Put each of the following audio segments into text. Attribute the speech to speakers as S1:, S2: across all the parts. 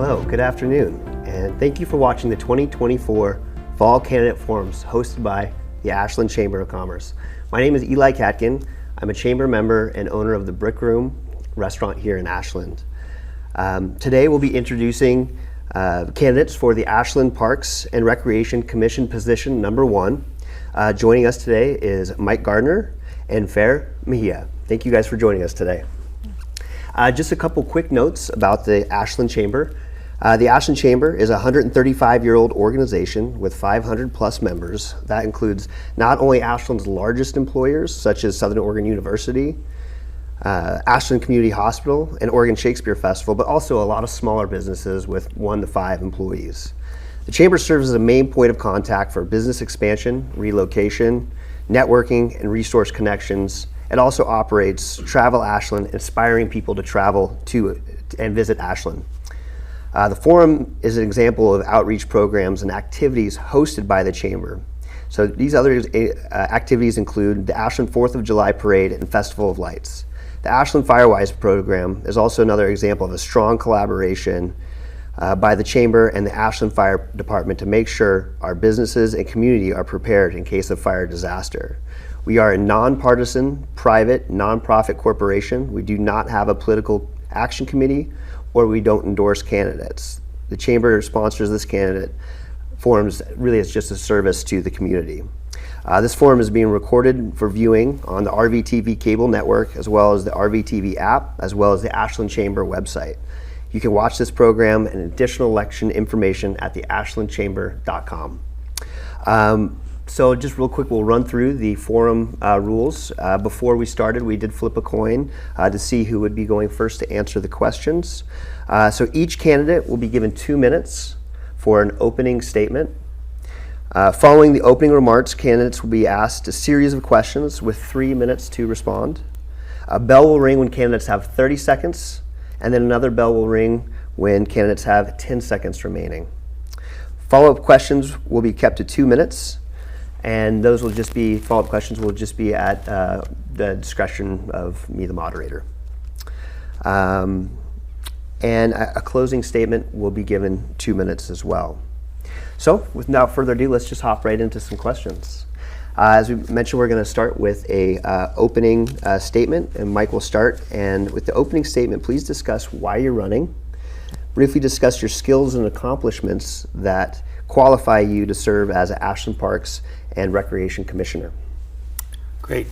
S1: Hello, good afternoon, and thank you for watching the 2024 Fall Candidate Forums hosted by the Ashland Chamber of Commerce. My name is Eli Katkin. I'm a chamber member and owner of the Brick Room restaurant here in Ashland. Today we'll be introducing candidates for the Ashland Parks and Recreation Commission position number 1. Joining us today is Mike Gardner and Fer Mejia. Thank you guys for joining us today. Just a couple quick notes about the Ashland Chamber. The Ashland Chamber is a 135-year-old organization with 500 plus members. That includes not only Ashland's largest employers, such as Southern Oregon University, Ashland Community Hospital, and Oregon Shakespeare Festival, but also a lot of smaller businesses with 1 to 5 employees. The Chamber serves as a main point of contact for business expansion, relocation, networking, and resource connections. It also operates Travel Ashland, inspiring people to travel to and visit Ashland. The forum is an example of outreach programs and activities hosted by the Chamber. So these other activities include the Ashland 4th of July Parade and Festival of Lights. The Ashland Firewise program is also another example of a strong collaboration by the Chamber and the Ashland Fire Department to make sure our businesses and community are prepared in case of fire disaster. We are a nonpartisan, private, nonprofit corporation. We do not have a political action committee, or we don't endorse candidates. The Chamber sponsors this candidate forums really as just a service to the community. This forum is being recorded for viewing on the RVTV cable network, as well as the RVTV app, as well as the Ashland Chamber website. You can watch this program and additional election information at the ashlandchamber.com. So just real quick, we'll run through the forum rules. Before we started, we did flip a coin to see who would be going first to answer the questions. So each candidate will be given 2 minutes for an opening statement. Following the opening remarks, candidates will be asked a series of questions with 3 minutes to respond. A bell will ring when candidates have 30 seconds, and then another bell will ring when candidates have 10 seconds remaining. Follow-up questions will be kept to 2 minutes. And those will just be, follow-up questions will just be at the discretion of me, the moderator. And a closing statement will be given 2 minutes as well. So without further ado, let's just hop right into some questions. As we mentioned, we're going to start with a opening statement, and Mike will start. And with the opening statement, please discuss why you're running. Briefly discuss your skills and accomplishments that qualify you to serve as an Ashland Parks and Recreation Commissioner.
S2: Great.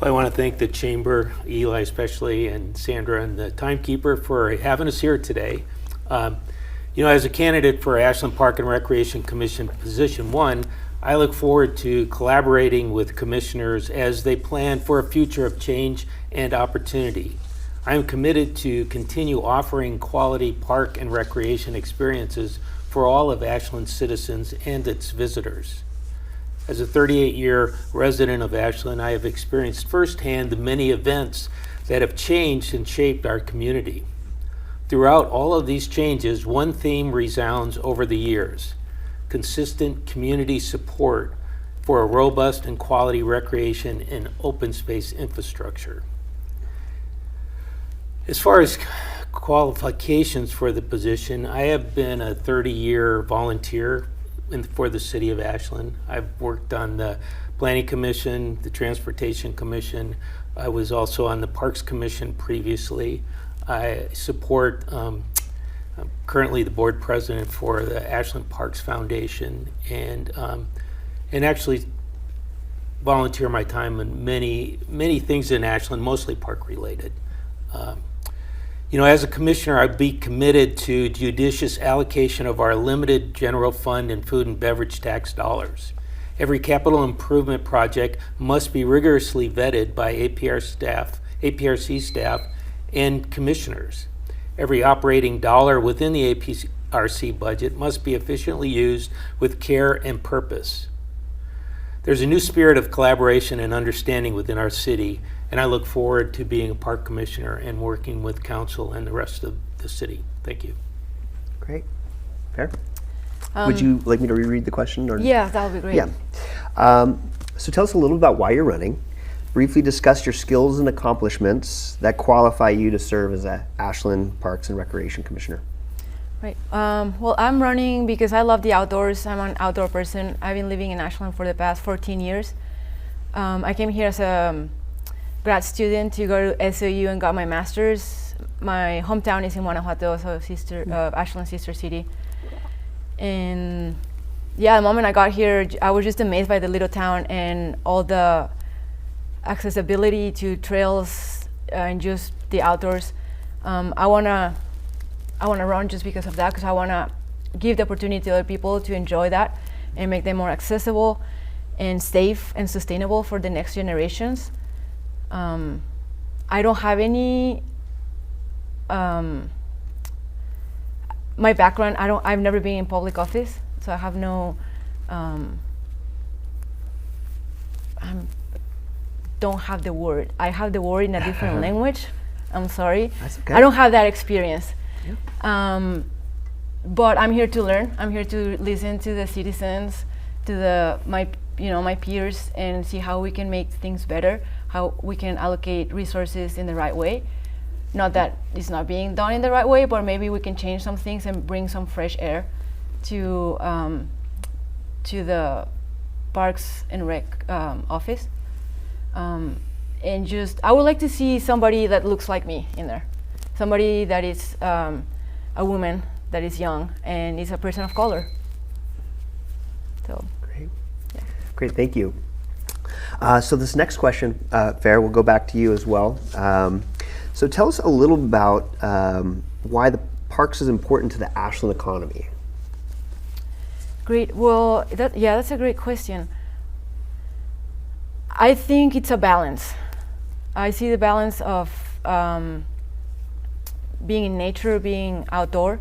S2: Well, I want to thank the Chamber, Eli especially, and Sandra and the timekeeper for having us here today. As a candidate for Ashland Park and Recreation Commission Position 1, I look forward to collaborating with commissioners as they plan for a future of change and opportunity. I am committed to continue offering quality park and recreation experiences for all of Ashland's citizens and its visitors. As a 38-year resident of Ashland, I have experienced firsthand the many events that have changed and shaped our community. Throughout all of these changes, one theme resounds over the years: consistent community support for a robust and quality recreation and open space infrastructure. As far as qualifications for the position, I have been a 30-year volunteer for the city of Ashland. I've worked on the Planning Commission, the Transportation Commission. I was also on the Parks Commission previously. I support, I'm currently the board president for the Ashland Parks Foundation, and actually volunteer my time in many things in Ashland, mostly park related. As a commissioner, I'd be committed to judicious allocation of our limited general fund and food and beverage tax dollars. Every capital improvement project must be rigorously vetted by APRC staff, and commissioners. Every operating dollar within the APRC budget must be efficiently used with care and purpose. There's a new spirit of collaboration and understanding within our city, and I look forward to being a park commissioner and working with council and the rest of the city. Thank you.
S1: Great. Fair. Would you like me to reread the question? Or?
S3: Yeah, that would be great.
S1: Yeah. So tell us a little about why you're running. Briefly discuss your skills and accomplishments that qualify you to serve as an Ashland Parks and Recreation Commissioner.
S3: Right. Well, I'm running because I love the outdoors. I'm an outdoor person. I've been living in Ashland for the past 14 years. I came here as a grad student to go to SOU and got my master's. My hometown is in Guanajuato, so Ashland's sister city. And yeah, the moment I got here, I was just amazed by the little town and all the accessibility to trails and just the outdoors. I wanna run just because of that, because I wanna give the opportunity to other people to enjoy that and make them more accessible and safe and sustainable for the next generations. I don't have any. My background, I've never been in public office, so I have no. Don't have the word. I have the word in a different language. I'm sorry.
S1: That's okay.
S3: I don't have that experience.
S1: Yeah.
S3: But I'm here to learn. I'm here to listen to the citizens, to my peers, and see how we can make things better, how we can allocate resources in the right way. Not that it's not being done in the right way, but maybe we can change some things and bring some fresh air to the Parks and Rec office. And just, I would like to see somebody that looks like me in there. Somebody that is a woman, that is young, and is a person of color. So.
S1: Great.
S3: Yeah.
S1: Great, thank you. So this next question, Farah, will go back to you as well. So tell us a little about why the parks is important to the Ashland economy.
S3: Great. Well, that's a great question. I think it's a balance. I see the balance of being in nature, being outdoor,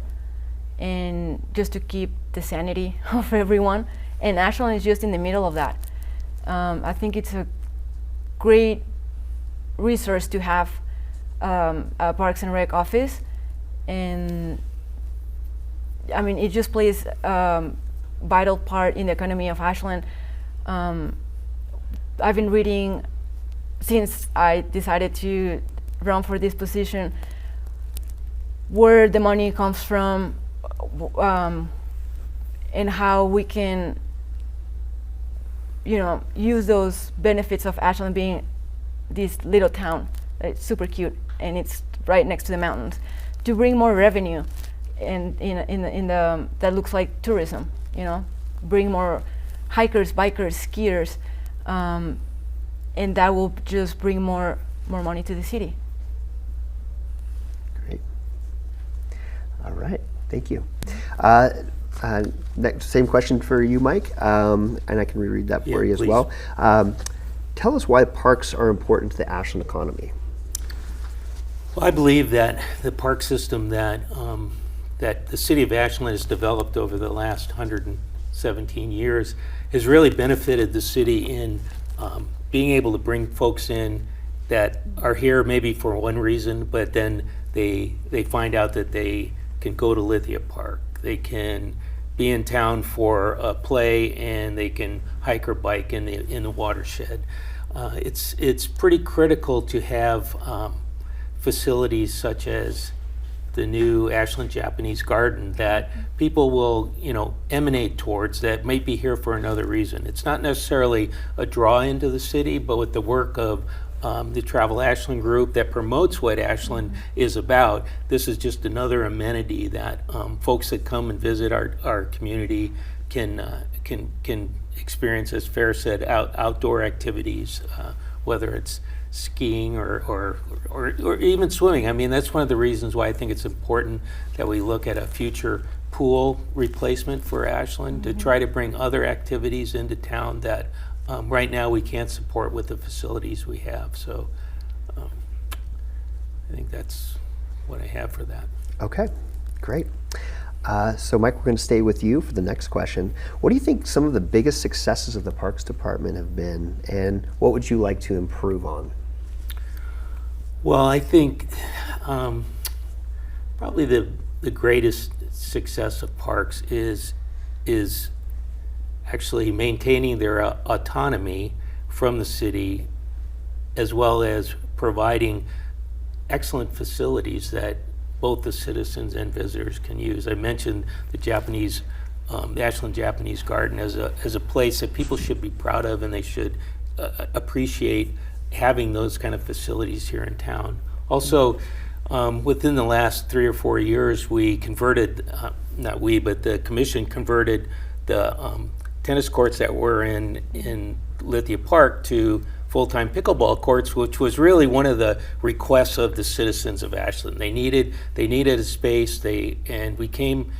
S3: and just to keep the sanity of everyone. And Ashland is just in the middle of that. I think it's a great resource to have a Parks and Rec office, and I mean it just plays a vital part in the economy of Ashland. I've been reading since I decided to run for this position where the money comes from, and how we can, use those benefits of Ashland being this little town. It's super cute and it's right next to the mountains, to bring more revenue and in the that looks like tourism. Bring more hikers, bikers, skiers, and that will just bring more money to the city.
S1: Great. All right, thank you. Next, same question for you, Mike, and I can reread that for you as
S2: please.
S1: well. Tell us why parks are important to the Ashland economy.
S2: Well, I believe that the park system that the city of Ashland has developed over the last 117 years has really benefited the city in being able to bring folks in that are here maybe for one reason, but then they find out that they can go to Lithia Park. They can be in town for a play, and they can hike or bike in the watershed. It's pretty critical to have facilities such as the new Ashland Japanese Garden that people will, emanate towards, that might be here for another reason. It's not necessarily a draw into the city, but with the work of the Travel Ashland group that promotes what Ashland is about, this is just another amenity that folks that come and visit our community can experience, as Farah said, outdoor activities, whether it's skiing or even swimming. I mean, that's one of the reasons why I think it's important that we look at a future pool replacement for Ashland, to try to bring other activities into town that right now we can't support with the facilities we have. So I think that's what I have for that.
S1: Okay, great. So Mike, we're going to stay with you for the next question. What do you think some of the biggest successes of the Parks Department have been, and what would you like to improve on?
S2: Well, I think probably the greatest success of parks is actually maintaining their autonomy from the city, as well as providing excellent facilities that both the citizens and visitors can use. I mentioned the the Ashland Japanese Garden as a place that people should be proud of, and they should appreciate having those kind of facilities here in town. Also, within the last 3 or 4 years, we converted, not we, but the commission converted the tennis courts that were in Lithia Park to full-time pickleball courts, which was really one of the requests of the citizens of Ashland. They needed a space. And we came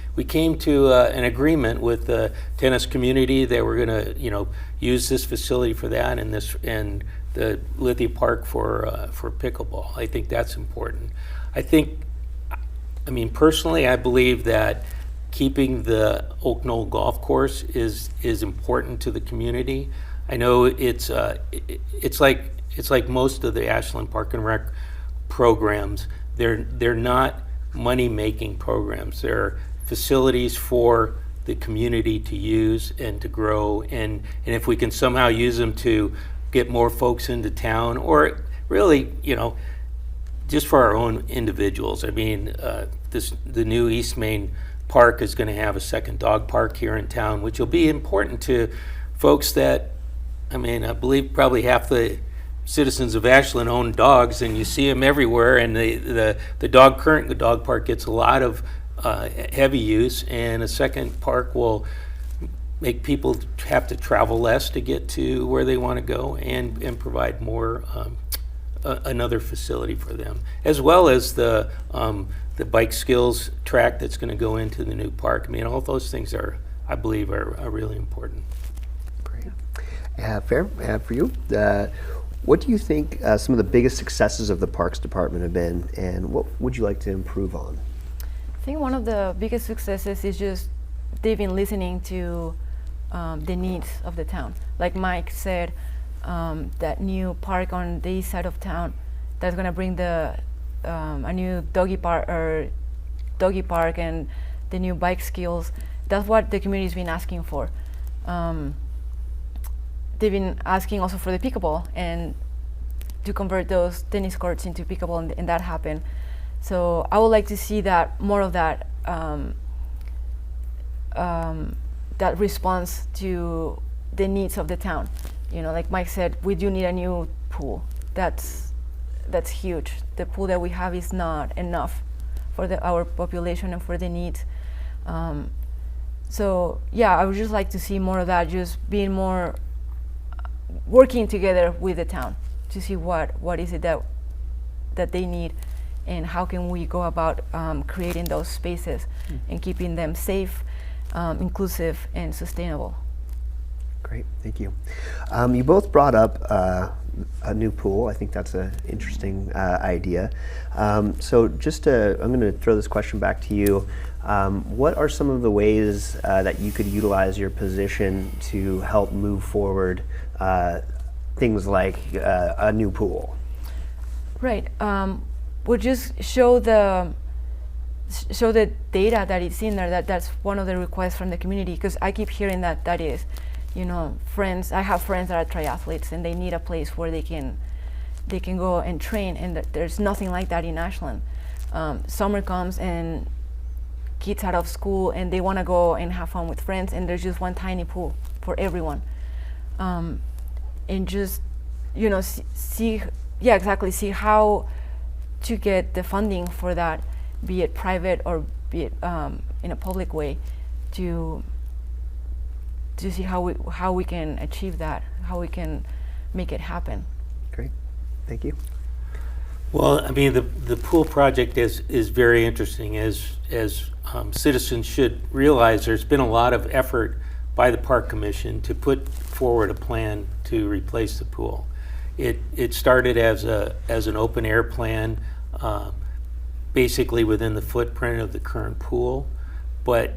S2: to an agreement with the tennis community that we're going to use this facility for that, and the Lithia Park for pickleball. I think that's important. Personally, I believe that keeping the Oak Knoll Golf Course is important to the community. I know it's like most of the Ashland Park and Rec programs. They're not money-making programs. They're facilities for the community to use and to grow. And if we can somehow use them to get more folks into town, or really, just for our own individuals. The new East Main Park is going to have a second dog park here in town, which will be important to folks that, I believe probably half the citizens of Ashland own dogs, and you see them everywhere. And the dog park gets a lot of heavy use, and a second park will make people have to travel less to get to where they want to go, and provide more another facility for them, as well as the bike skills track that's going to go into the new park. All those things I believe are really important.
S1: Fair. For you, what do you think some of the biggest successes of the Parks Department have been, and what would you like to improve on?
S3: I think one of the biggest successes is just they've been listening to the needs of the town. Like Mike said, that new park on the east side of town that's going to bring a new doggy park and the new bike skills. That's what the community's been asking for. They've been asking also for the pickleball and to convert those tennis courts into pickleball, and that happened. So I would like to see that more of that that response to the needs of the town. Like Mike said, we do need a new pool. That's huge. The pool that we have is not enough for our population and for the needs. So yeah, I would just like to see more of that, just being more working together with the town to see what is it that they need, and how can we go about creating those spaces and keeping them safe, inclusive, and sustainable.
S1: Great, thank you. You both brought up a new pool. I think that's an interesting idea. So I'm going to throw this question back to you. What are some of the ways that you could utilize your position to help move forward things like a new pool?
S3: Right. We'll just show the data that is in there. That's one of the requests from the community, because I keep hearing that is, friends. I have friends that are triathletes, and they need a place where they can go and train, and there's nothing like that in Ashland. Summer comes and kids out of school and they want to go and have fun with friends, and there's just one tiny pool for everyone. And just see how to get the funding for that, be it private or be it in a public way, to see how we can achieve that, how we can make it happen.
S1: Great, thank you.
S2: Well, the pool project is very interesting. As citizens should realize, there's been a lot of effort by the Park Commission to put forward a plan to replace the pool. It started as an open air plan, basically within the footprint of the current pool, but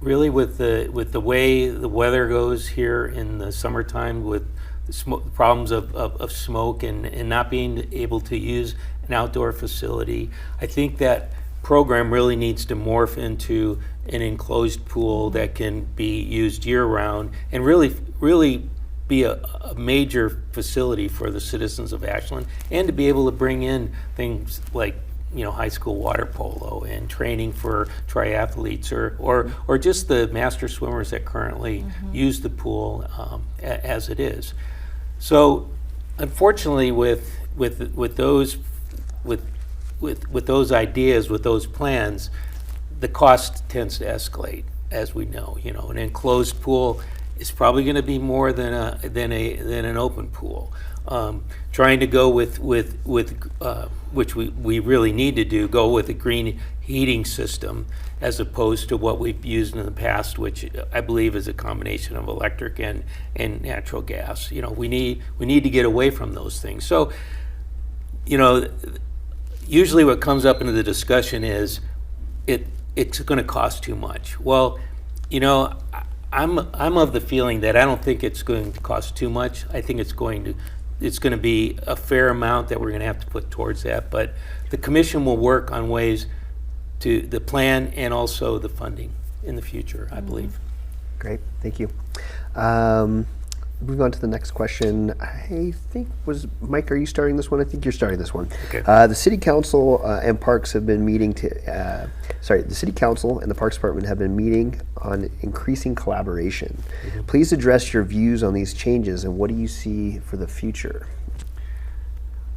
S2: really with the way the weather goes here in the summertime, with the problems of smoke and not being able to use an outdoor facility, I think that program really needs to morph into an enclosed pool that can be used year-round and really be a major facility for the citizens of Ashland, and to be able to bring in things like high school water polo and training for triathletes or just the master swimmers that currently use the pool as it is. So unfortunately with those ideas, with those plans, the cost tends to escalate, as we know. An enclosed pool is probably going to be more than an open pool. Trying to go with which we really need to do, go with a green heating system as opposed to what we've used in the past, which I believe is a combination of electric and natural gas. We need to get away from those things. So, usually what comes up into the discussion is it's going to cost too much. Well, I'm of the feeling that I don't think it's going to cost too much. I think it's going to be a fair amount that we're going to have to put towards that. But the commission will work on ways to the plan and also the funding in the future, I believe.
S1: Great, thank you. Moving on to the next question. I think Mike, are you starting this one? I think you're starting this one.
S2: Okay.
S1: The City Council and Parks have been meeting the City Council and the Parks Department have been meeting on increasing collaboration. Please address your views on these changes and what do you see for the future?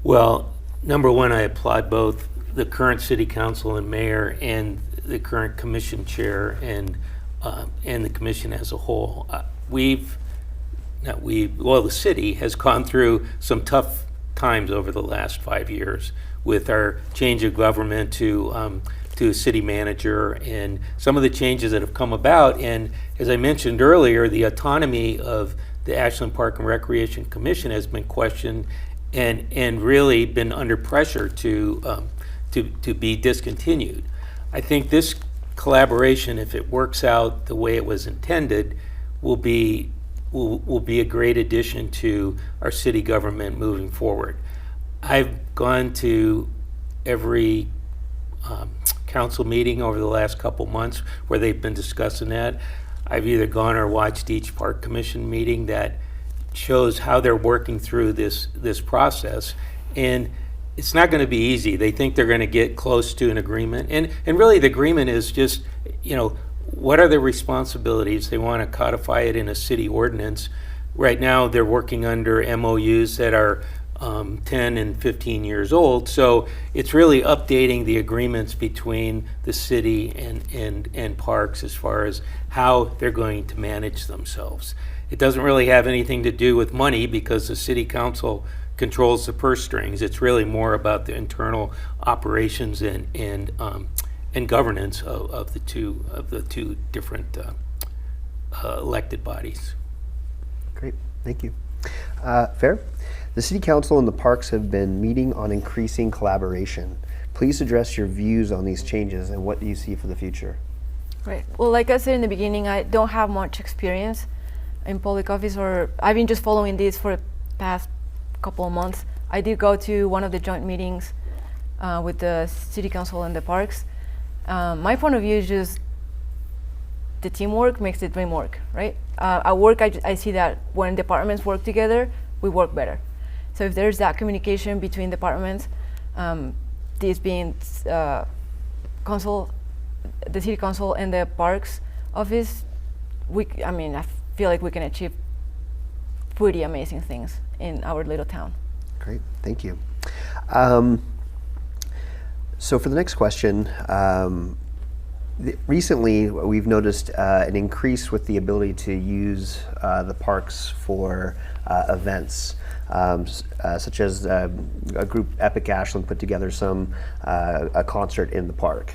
S2: Well, number one, I applaud both the current City Council and Mayor and the current Commission Chair and the Commission as a whole. The city has gone through some tough times over the last 5 years with our change of government to a city manager and some of the changes that have come about. And as I mentioned earlier, the autonomy of the Ashland Park and Recreation Commission has been questioned and really been under pressure to be discontinued. I think this collaboration, if it works out the way it was intended, will be a great addition to our city government moving forward. I've gone to every council meeting over the last couple months where they've been discussing that. I've either gone or watched each park commission meeting that shows how they're working through this process, and it's not going to be easy. They think they're going to get close to an agreement, and really the agreement is just, what are the responsibilities? They want to codify it in a city ordinance. Right now, they're working under MOUs that are 10 and 15 years old. So it's really updating the agreements between the city and parks as far as how they're going to manage themselves. It doesn't really have anything to do with money because the city council controls the purse strings. It's really more about the internal operations and governance of the two different elected bodies.
S1: Great, thank you. Fair. The City Council and the parks have been meeting on increasing collaboration. Please address your views on these changes and what do you see for the future?
S3: Right. Well, like I said in the beginning, I don't have much experience in public office, or I've been just following this for the past couple of months. I did go to one of the joint meetings with the City Council and the parks. My point of view is just the teamwork makes the dream work, right? At work, I see that when departments work together, we work better. So if there's that communication between departments, this being the City Council and the Parks Office, I feel like we can achieve pretty amazing things in our little town.
S1: Great, thank you. So for the next question, recently we've noticed an increase with the ability to use the parks for events, such as a group, Epic Ashland, put together a concert in the park.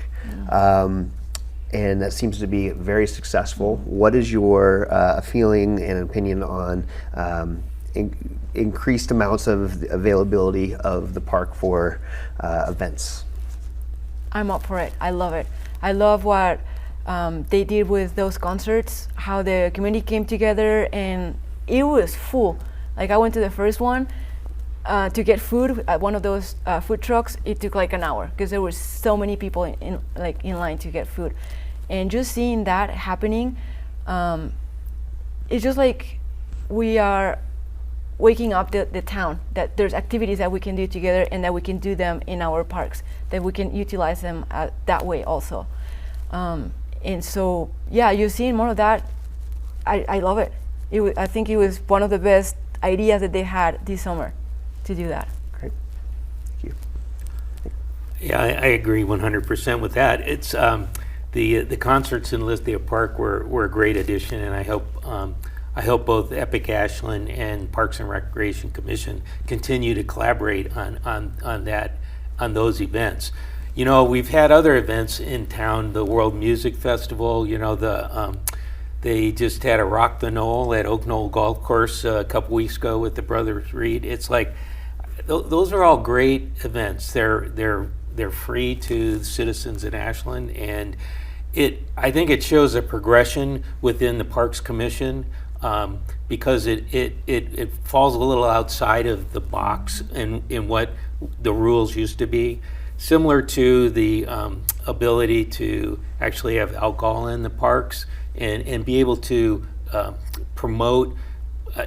S1: And that seems to be very successful. What is your feeling and opinion on increased amounts of availability of the park for events?
S3: I'm up for it. I love it. I love what they did with those concerts, how the community came together, and it was full. Like, I went to the first one to get food at one of those food trucks. It took like an hour because there were so many people in line to get food. And just seeing that happening, it's just like we are waking up the town, that there's activities that we can do together and that we can do them in our parks, that we can utilize them that way also. And so, yeah, you're seeing more of that. I love it. I think it was one of the best ideas that they had this summer to do that.
S1: Great. Thank you.
S2: Yeah, I agree 100% with that. It's the concerts in Lithia Park were a great addition, and I hope both Epic Ashland and Parks and Recreation Commission continue to collaborate on those events. You know, we've had other events in town, the World Music Festival. You know, they just had a Rock the Knoll at Oak Knoll Golf Course a couple weeks ago with the Brothers Reed. It's like those are all great events. They're free to the citizens in Ashland, and I think it shows a progression within the Parks Commission. Because it falls a little outside of the box in what the rules used to be, similar to the ability to actually have alcohol in the parks and be able to promote,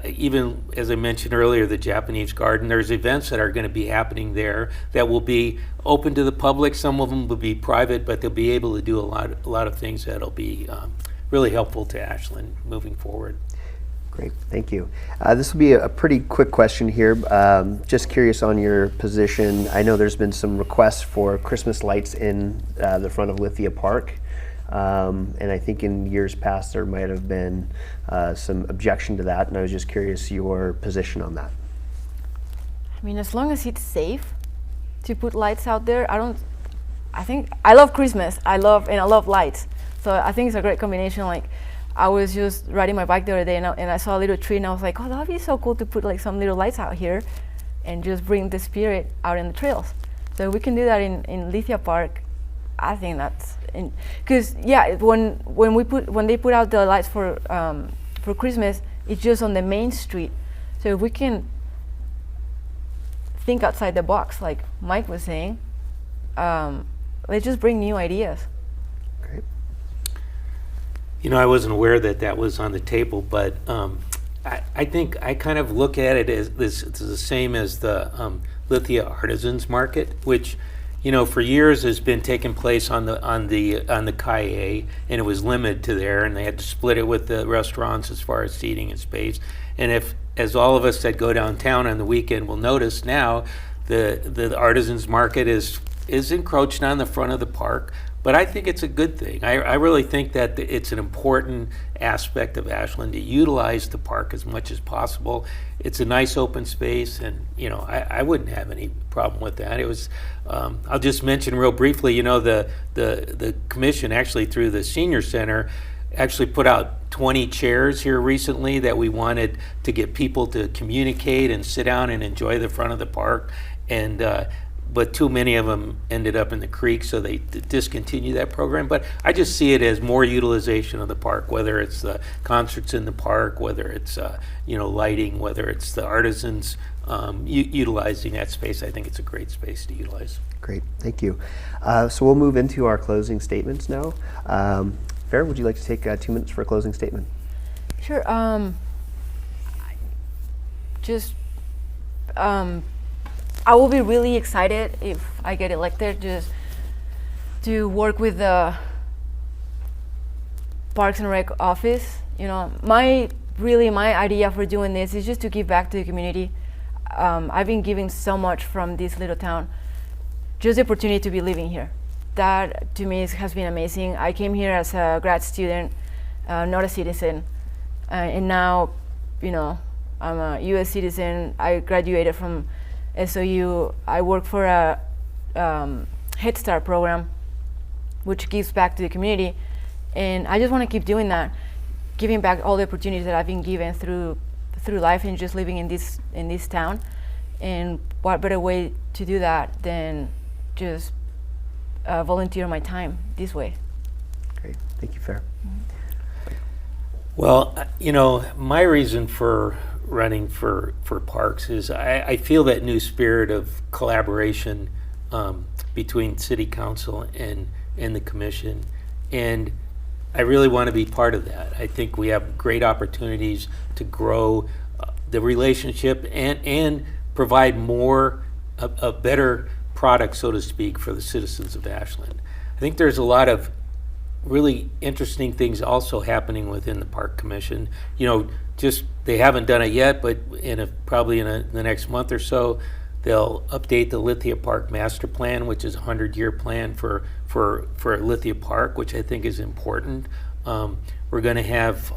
S2: even as I mentioned earlier, the Japanese Garden. There's events that are going to be happening there that will be open to the public. Some of them will be private, but they'll be able to do a lot of things that'll be really helpful to Ashland moving forward.
S1: Great, thank you. This will be a pretty quick question here. Just curious on your position. I know there's been some requests for Christmas lights in the front of Lithia Park. And I think in years past there might have been some objection to that, and I was just curious your position on that.
S3: I mean, as long as it's safe to put lights out there, I think I love Christmas. I love lights. So I think it's a great combination. Like, I was just riding my bike the other day and I saw a little tree and I was like, oh, that would be so cool to put like some little lights out here and just bring the spirit out in the trails. So we can do that in Lithia Park. I think that's, because yeah, when they put out the lights for Christmas, it's just on the main street. So if we can think outside the box, like Mike was saying, let's just bring new ideas.
S1: Great.
S2: You know, I wasn't aware that was on the table, but I think I kind of look at it as it's the same as the Lithia Artisans Market, which, you know, for years has been taking place on the Calle, and it was limited to there, and they had to split it with the restaurants as far as seating and space. And as all of us that go downtown on the weekend will notice now, the Artisans Market is encroached on the front of the park. But I think it's a good thing. I really think that it's an important aspect of Ashland to utilize the park as much as possible. It's a nice open space, and you know, I wouldn't have any problem with that. It was. I'll just mention real briefly. You know, the commission actually through the senior center actually put out 20 chairs here recently that we wanted to get people to communicate and sit down and enjoy the front of the park, and. But too many of them ended up in the creek, so they discontinued that program. But I just see it as more utilization of the park, whether it's the concerts in the park, whether it's lighting, whether it's the artisans utilizing that space. I think it's a great space to utilize.
S1: Great, thank you. So we'll move into our closing statements now. Farrah, would you like to take 2 minutes for a closing statement?
S3: Sure. I will be really excited if I get elected just to work with the Parks and Rec office. You know, my idea for doing this is just to give back to the community. I've been giving so much from this little town. Just the opportunity to be living here. That to me has been amazing. I came here as a grad student, not a citizen. And now, you know, I'm a US citizen. I graduated from SOU. I work for a Head Start program, which gives back to the community, and I just want to keep doing that, giving back all the opportunities that I've been given through life and just living in this town. And what better way to do that than just volunteer my time this way?
S1: Great, thank you, Farrah. Mm-hmm.
S2: Well, you know, my reason for running for parks is I feel that new spirit of collaboration between city council and the commission, and I really want to be part of that. I think we have great opportunities to grow the relationship and provide more a better product, so to speak, for the citizens of Ashland. I think there's a lot of really interesting things also happening within the Park Commission. Just they haven't done it yet, but probably in the next month or so, they'll update the Lithia Park Master Plan, which is a 100-year plan for Lithia Park, which I think is important. We're going to have,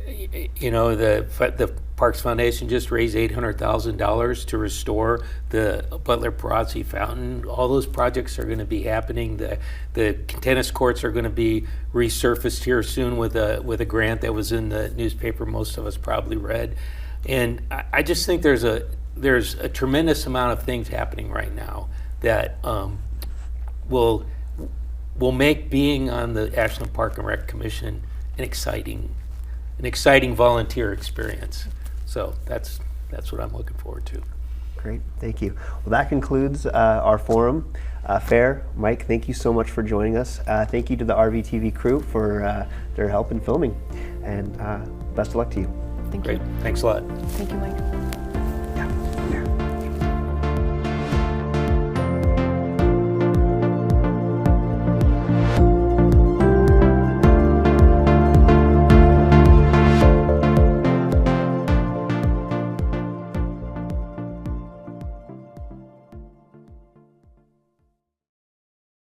S2: the Parks Foundation just raised $800,000 to restore the Butler Perazzi Fountain. All those projects are going to be happening. The tennis courts are going to be resurfaced here soon with a grant that was in the newspaper most of us probably read. And I just think there's a tremendous amount of things happening right now that will make being on the Ashland Park and Rec Commission an exciting volunteer experience. So that's what I'm looking forward to.
S1: Great, thank you. Well, that concludes our forum fair. Mike, thank you so much for joining us. Thank you to the RVTV crew for their help in filming, and best of luck to you.
S3: Thank
S2: Great,
S3: you.
S2: thanks a lot.
S3: Thank you, Mike.